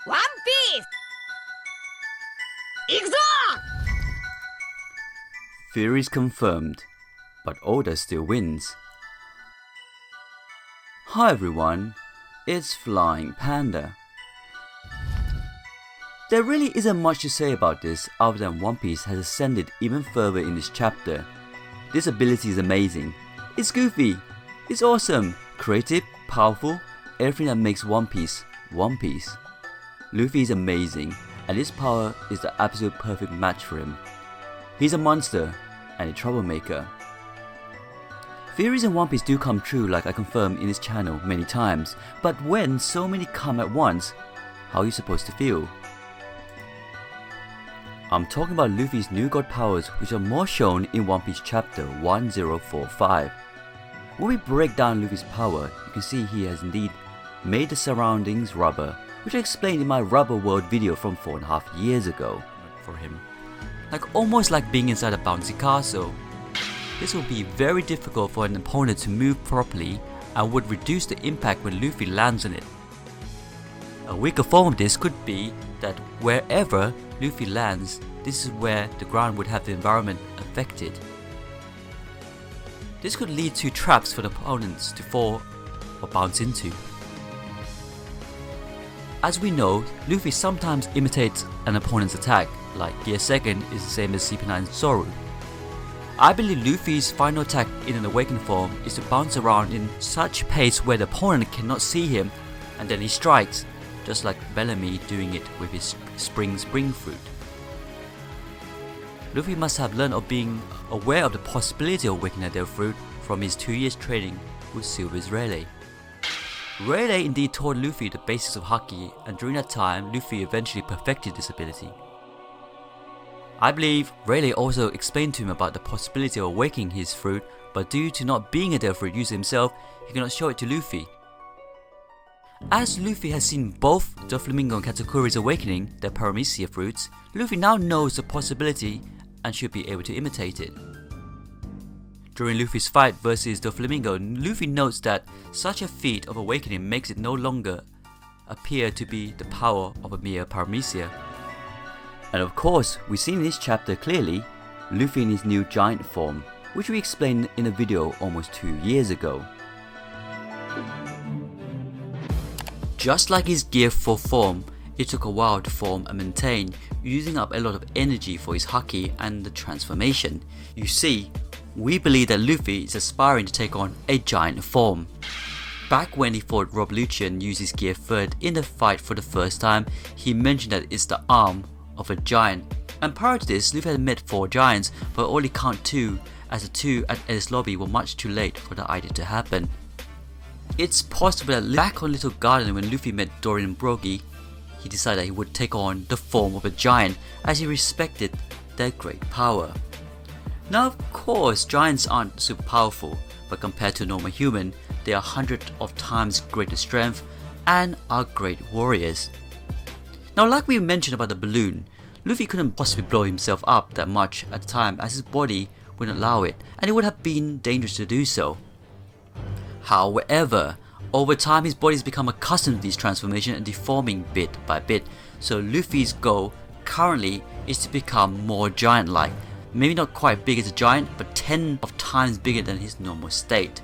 One Piece! 行くぞ! Theories confirmed, but Oda still wins. Hi everyone, it's Flying Panda. There really isn't much to say about this other than One Piece has ascended even further in this chapter. This ability is amazing, it's goofy, it's awesome, creative, powerful, everything that makes One Piece, One Piece. Luffy is amazing, and his power is the absolute perfect match for him. He's a monster, and a troublemaker. Theories in One Piece do come true, like I confirmed in this channel many times, but when so many come at once, how are you supposed to feel? I'm talking about Luffy's new god powers, which are more shown in One Piece chapter 1045. When we break down Luffy's power, you can see he has indeed made the surroundings rubber, which I explained in my Rubber World video from 4.5 years ago for him. Almost like being inside a bouncy castle. This will be very difficult for an opponent to move properly and would reduce the impact when Luffy lands on it. A weaker form of this could be that wherever Luffy lands, this is where the ground would have the environment affected. This could lead to traps for the opponents to fall or bounce into. As we know, Luffy sometimes imitates an opponent's attack, like Gear Second is the same as CP9's Zoru. I believe Luffy's final attack in an awakened form is to bounce around in such pace where the opponent cannot see him, and then he strikes, just like Bellamy doing it with his Spring Fruit. Luffy must have learned of being aware of the possibility of awakening their fruit from his 2 years training with Silver's Rayleigh. Rayleigh indeed taught Luffy the basics of Haki, and during that time Luffy eventually perfected this ability. I believe Rayleigh also explained to him about the possibility of awakening his fruit, but due to not being a Devil Fruit user himself, he cannot show it to Luffy. As Luffy has seen both Doflamingo and Katakuri's awakening their Paramecia fruits, Luffy now knows the possibility and should be able to imitate it. During Luffy's fight versus Doflamingo, Luffy notes that such a feat of awakening makes it no longer appear to be the power of a mere Paramecia. And of course, we see in this chapter clearly Luffy in his new giant form, which we explained in a video almost 2 years ago. Just like his Gear 4 form, it took a while to form and maintain, using up a lot of energy for his Haki and the transformation. You see, we believe that Luffy is aspiring to take on a giant form. Back when he fought Rob Lucci and used his Gear 3 in the fight for the first time, he mentioned that it's the arm of a giant. And prior to this, Luffy had met 4 giants, but only count 2, as the 2 at Enies Lobby were much too late for the idea to happen. It's possible that back on Little Garden when Luffy met Dorian Brogy, he decided that he would take on the form of a giant as he respected their great power. Now of course, giants aren't super powerful, but compared to a normal human, they are hundreds of times greater strength and are great warriors. Now like we mentioned about the balloon, Luffy couldn't possibly blow himself up that much at the time as his body wouldn't allow it, and it would have been dangerous to do so. However, over time his body has become accustomed to these transformations and deforming bit by bit, so Luffy's goal currently is to become more giant-like. Maybe not quite big as a giant, but 10 of times bigger than his normal state.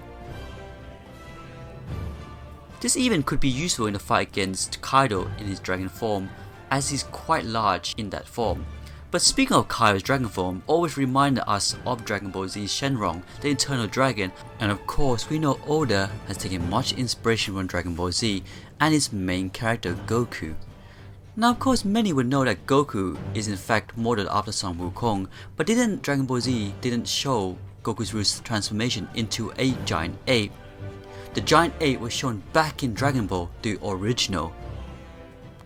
This even could be useful in a fight against Kaido in his dragon form, as he's quite large in that form. But speaking of Kaido's dragon form, always reminded us of Dragon Ball Z's Shenron, the Eternal Dragon, and of course we know Oda has taken much inspiration from Dragon Ball Z and its main character Goku. Now of course many would know that Goku is in fact modeled after Sun Wukong, but Dragon Ball Z didn't show Goku's real transformation into a giant ape. The giant ape was shown back in Dragon Ball, the original.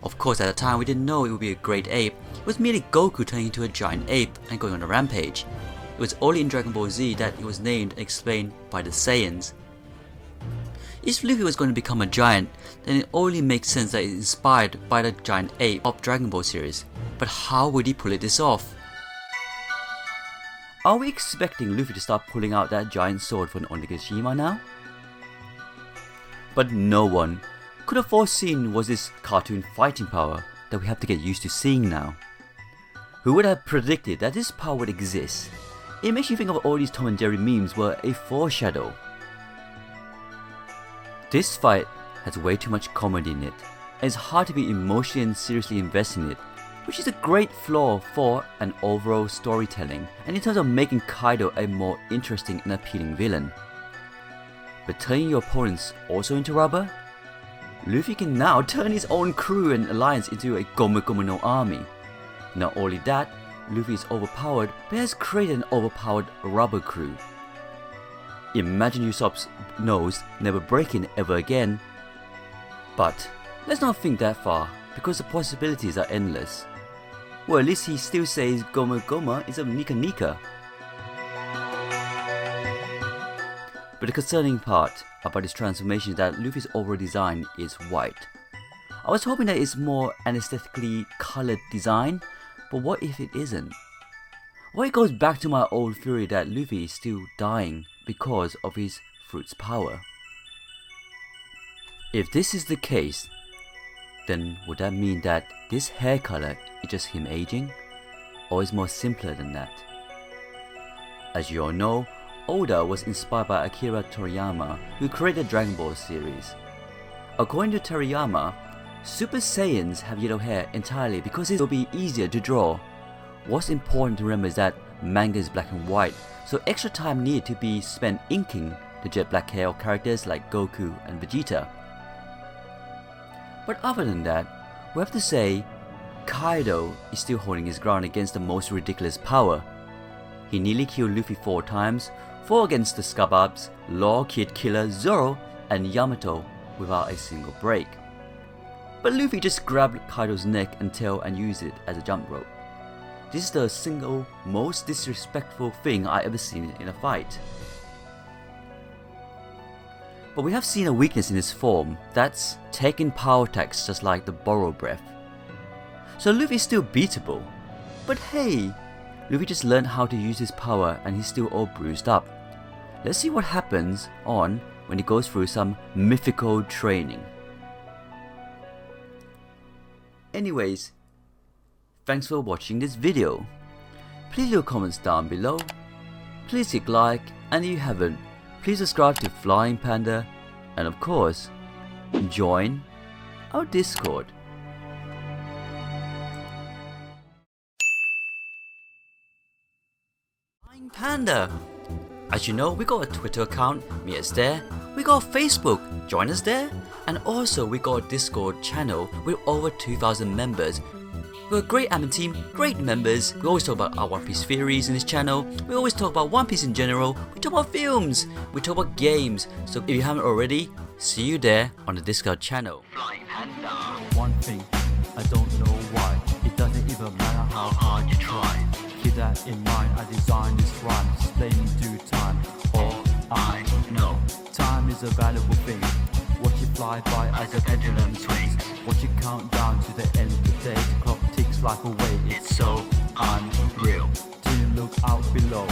Of course at the time we didn't know it would be a great ape, it was merely Goku turning into a giant ape and going on a rampage. It was only in Dragon Ball Z that it was named and explained by the Saiyans. If Luffy was going to become a giant, then it only makes sense that it's inspired by the giant ape of Dragon Ball series. But how would he pull this off? Are we expecting Luffy to start pulling out that giant sword from Onigashima now? But no one, could have foreseen was this cartoon fighting power that we have to get used to seeing now. Who would have predicted that this power would exist? It makes you think of all these Tom and Jerry memes were a foreshadow. This fight has way too much comedy in it, and it's hard to be emotionally and seriously invested in it, which is a great flaw for an overall storytelling and in terms of making Kaido a more interesting and appealing villain. But turning your opponents also into rubber? Luffy can now turn his own crew and alliance into a Gomu Gomu no army. Not only that, Luffy is overpowered but has created an overpowered rubber crew. Imagine Usopp's nose never breaking ever again. But let's not think that far, because the possibilities are endless. Well, at least he still says Goma Goma is a Nika Nika. But the concerning part about his transformation is that Luffy's overall design is white. I was hoping that it's more an aesthetically coloured design, but what if it isn't? Well, it goes back to my old theory that Luffy is still dying because of his fruit's power. If this is the case, then would that mean that this hair colour is just him aging? Or is more simpler than that? As you all know, Oda was inspired by Akira Toriyama, who created Dragon Ball series. According to Toriyama, Super Saiyans have yellow hair entirely because it will be easier to draw. What's important to remember is that manga is black and white, so extra time needed to be spent inking the jet black hair of characters like Goku and Vegeta. But other than that, we have to say Kaido is still holding his ground against the most ridiculous power. He nearly killed Luffy 4 times, 4 against the Scabbards, Law, Kid Killer, Zoro and Yamato without a single break. But Luffy just grabbed Kaido's neck and tail and used it as a jump rope. This is the single most disrespectful thing I ever seen in a fight. But we have seen a weakness in his form, that's taking power attacks just like the Borrow Breath. So Luffy is still beatable, but hey, Luffy just learned how to use his power and he's still all bruised up. Let's see what happens on when he goes through some mythical training. Anyways, thanks for watching this video. Please leave your comments down below. Please click like, and if you haven't, please subscribe to Flying Panda, and of course, join our Discord. Flying Panda! As you know, we got a Twitter account, meet us there. We got a Facebook, join us there. And also we got a Discord channel with over 2,000 members. We're a great admin team, great members. We always talk about our One Piece theories in this channel. We always talk about One Piece in general. We talk about films. We talk about games. So if you haven't already, see you there on the Discord channel. Flying Panda. One thing, I don't know why. It doesn't even matter how hard you try. Keep that in mind, I designed this rhyme. Explain in due time. All I know. Time is a valuable thing. Watch it fly by as a pendulum swings. Watch it count down to the end of the day. The clock ticks life away, it's so unreal. Didn't look out below.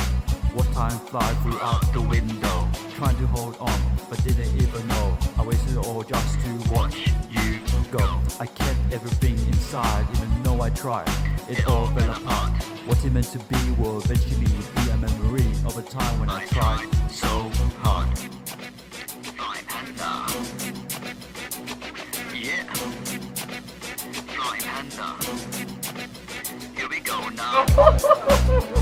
What time fly flew out the window. Trying to hold on, but didn't even know. I wasted it all just to watch you go. I kept everything inside, even though I tried. It all fell apart. What it meant to be will eventually be a memory of a time when I tried so hard. Flying Panda. Yeah. Flying Panda. Here we go now.